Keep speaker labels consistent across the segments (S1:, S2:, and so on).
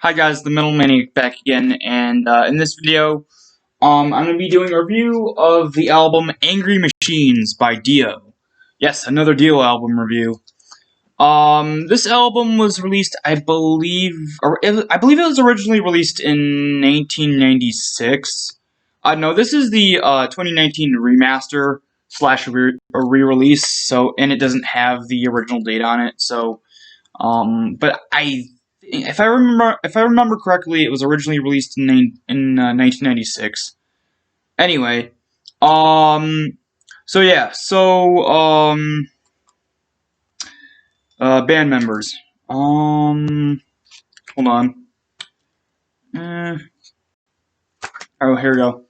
S1: Hi guys, the Metal Maniac back again, and in this video, I'm going to be doing a review of the album Angry Machines by Dio. Yes, another Dio album review. This album was released, I believe it was originally released in 1996. No, this is the 2019 remaster slash re-release, and it doesn't have the original date on it, so but if I remember correctly, it was originally released in 1996. Anyway, um, so yeah, band members. Hold on. Eh, oh, here we go.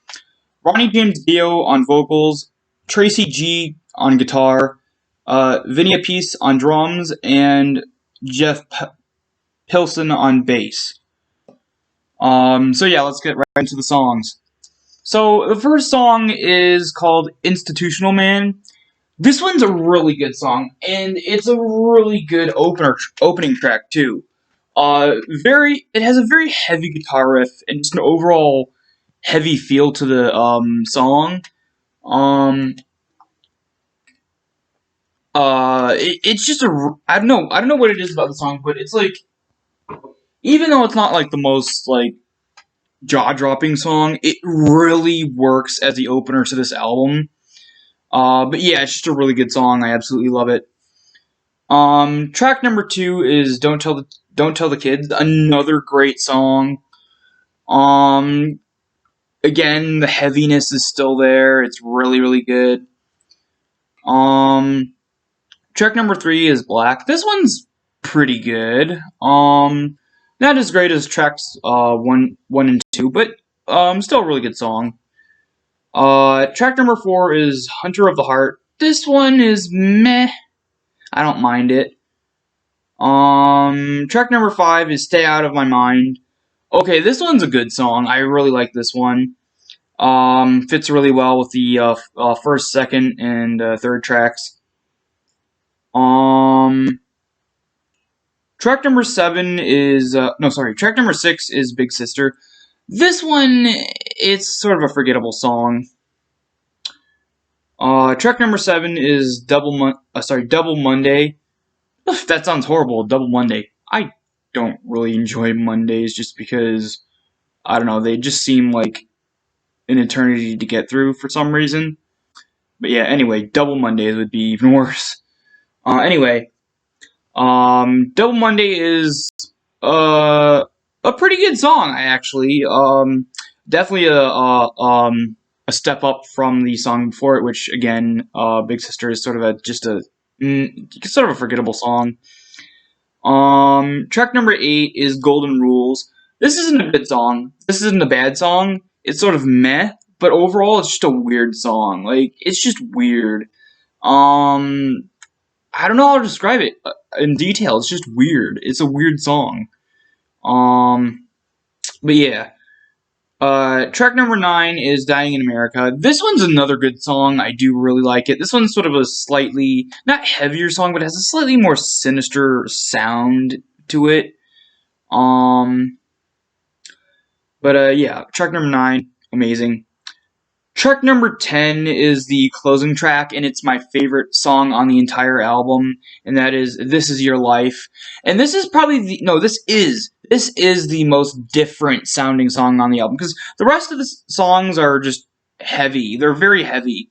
S1: Ronnie James Dio on vocals, Tracy G on guitar, Vinny Appice on drums, and Jeff Pilson on bass. So yeah, let's get right into the songs. So the first song is called Institutional Man. This one's a really good song, and it's a really good opening track too. It has a very heavy guitar riff and just an overall heavy feel to the song. Um, it's just I don't know what it is about the song, but it's like, even though it's not like the most like jaw-dropping song, it really works as the opener to this album. But yeah, it's just a really good song. I absolutely love it. Track number 2 is Don't Tell the Kids, another great song. Um, Again, the heaviness is still there. It's really, really good. Track number 3 is Black. This one's pretty good. Not as great as tracks 1 and 2, but still a really good song. Track number 4 is Hunter of the Heart. This one is meh. I don't mind it. Track number 5 is Stay Out of My Mind. Okay, this one's a good song. I really like this one. Fits really well with the first, second, and third tracks. Track number 7 is track number 6 is Big Sister. This one, it's sort of a forgettable song. Track number 7 is Double Monday. That sounds horrible, Double Monday. I don't really enjoy Mondays just because, I don't know, they just seem like an eternity to get through for some reason. But yeah, anyway, Double Mondays would be even worse. Anyway, Double Monday is a pretty good song, actually. Definitely a step up from the song before it, which again, Big Sister is sort of a forgettable song. Track number 8 is Golden Rules. This isn't a good song. This isn't a bad song. It's sort of meh, but overall, it's just a weird song. Like, it's just weird. I don't know how to describe it in detail. It's just weird. It's a weird song. But yeah. Track number 9 is Dying in America. This one's another good song. I do really like it. This one's sort of a slightly, not heavier song, but has a slightly more sinister sound to it. Yeah, track number 9, amazing. Track number 10 is the closing track, and it's my favorite song on the entire album, and that is This Is Your Life. And this is probably this is the most different sounding song on the album, because the rest of the songs are just heavy. They're very heavy.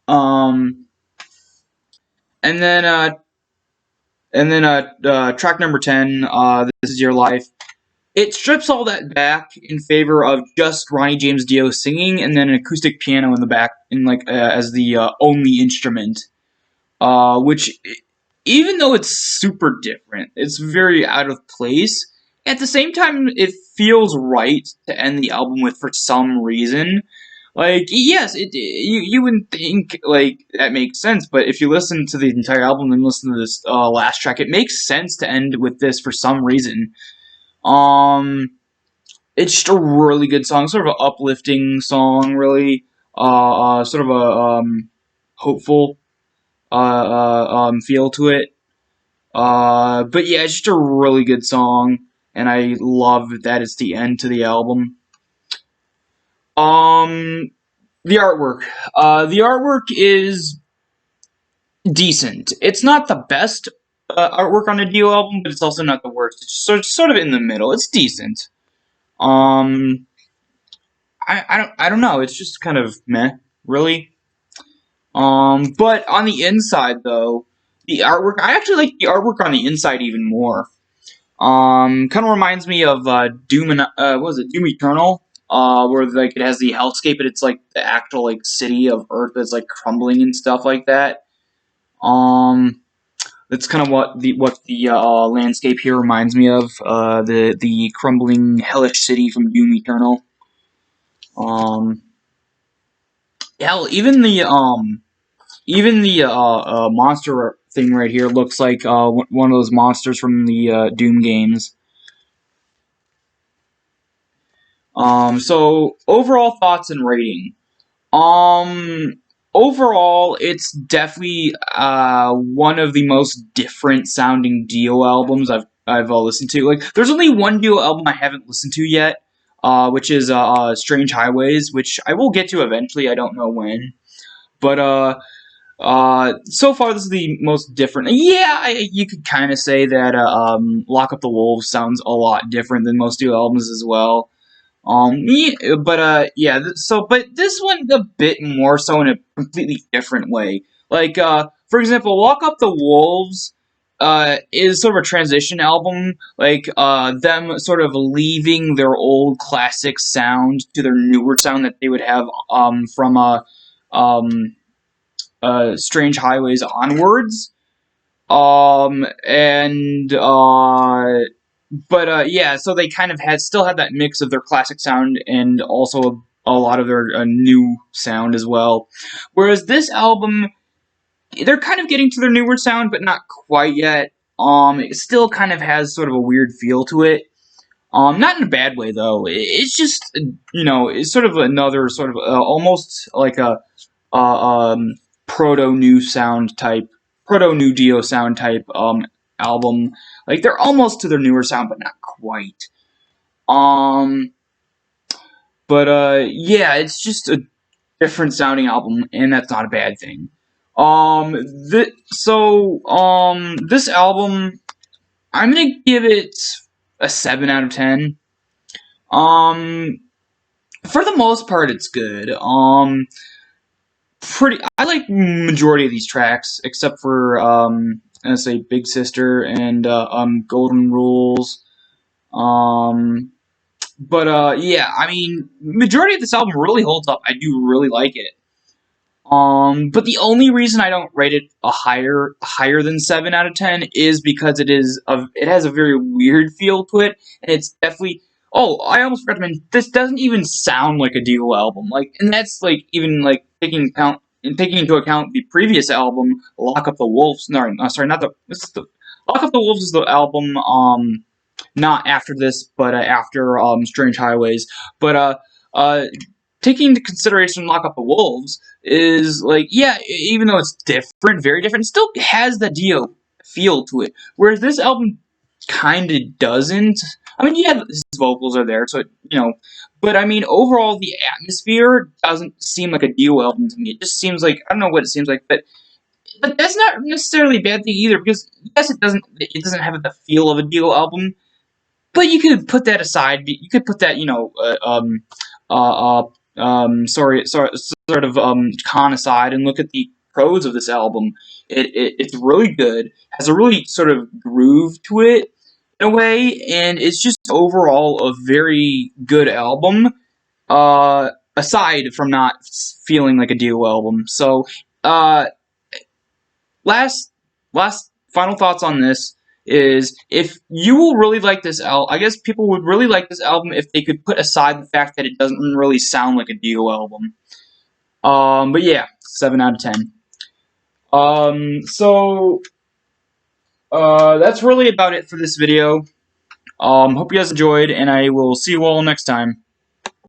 S1: And then track number 10, This Is Your Life. It strips all that back in favor of just Ronnie James Dio singing, and then an acoustic piano in the back, as the only instrument. Which, even though it's super different, it's very out of place. At the same time, it feels right to end the album with for some reason. Like, yes, you wouldn't think like that makes sense, but if you listen to the entire album and listen to this last track, it makes sense to end with this for some reason. It's just a really good song, sort of an uplifting song, really, sort of a hopeful feel to it. But yeah, it's just a really good song. and I love that it's the end to the album. The artwork. The artwork is decent. It's not the best artwork on a Dio album, but it's also not the worst. It's sort of in the middle. It's decent. Um, I don't know. It's just kind of meh, really. But on the inside though, the artwork, I actually like the artwork on the inside even more. Kind of reminds me of Doom and what was it, Doom Eternal, where like it has the hellscape, and it's like the actual like city of Earth that's like crumbling and stuff like that. Um, that's kind of what the landscape here reminds me of. The crumbling hellish city from Doom Eternal. Um, hell, even the monster thing right here looks like one of those monsters from the Doom games. So overall thoughts and rating. Um, Overall, it's definitely one of the most different sounding Dio albums I've listened to. Like, there's only one Dio album I haven't listened to yet, which is Strange Highways, which I will get to eventually. I don't know when, but so far this is the most different. Yeah, you could kind of say that Lock Up the Wolves sounds a lot different than most Dio albums as well. Yeah, but but this one a bit more so in a completely different way. Like, for example, Walk Up the Wolves, is sort of a transition album, like, them sort of leaving their old classic sound to their newer sound that they would have, from, um, Strange Highways onwards. And, but yeah, so they kind of still had that mix of their classic sound and also a lot of their new sound as well. Whereas this album, they're kind of getting to their newer sound, but not quite yet. It still kind of has sort of a weird feel to it. Not in a bad way though. It's just, it's sort of another sort of almost like a um, proto new sound type, proto new Dio sound type album. Like, they're almost to their newer sound, but not quite. Um, but yeah, it's just a different sounding album, and that's not a bad thing. This album, I'm gonna give it a 7 out of 10. Um, for the most part, it's good. I like majority of these tracks, except for I say Big Sister and Golden Rules. Um, but yeah, I mean, majority of this album really holds up. I do really like it. But the only reason I don't rate it a higher than 7 out of 10 is because it has a very weird feel to it, and it's definitely. Oh, I almost forgot to mention, this doesn't even sound like a Dio album. Like, and that's like even like taking into account the previous album, Lock Up the Wolves. No, sorry, not the. This is the Lock Up the Wolves is the album. Not after this, but after Strange Highways. But uh, taking into consideration Lock Up the Wolves is like, yeah, even though it's different, very different, it still has the Dio feel to it. Whereas this album kind of doesn't. I mean, yeah, his vocals are there, so but I mean, overall, the atmosphere doesn't seem like a Dio album to me. It just seems like, I don't know what it seems like, but that's not necessarily a bad thing either, because yes, it doesn't have the feel of a Dio album, but you could put that aside. You could put that, sort of con aside, and look at the pros of this album. It's really good. Has a really sort of groove to it in a way, and it's just overall a very good album. Aside from not feeling like a Dio album. So, uh, last final thoughts on this is, if you will really like this album, I guess people would really like this album if they could put aside the fact that it doesn't really sound like a Dio album. But yeah, 7 out of 10. That's really about it for this video. Hope you guys enjoyed, and I will see you all next time.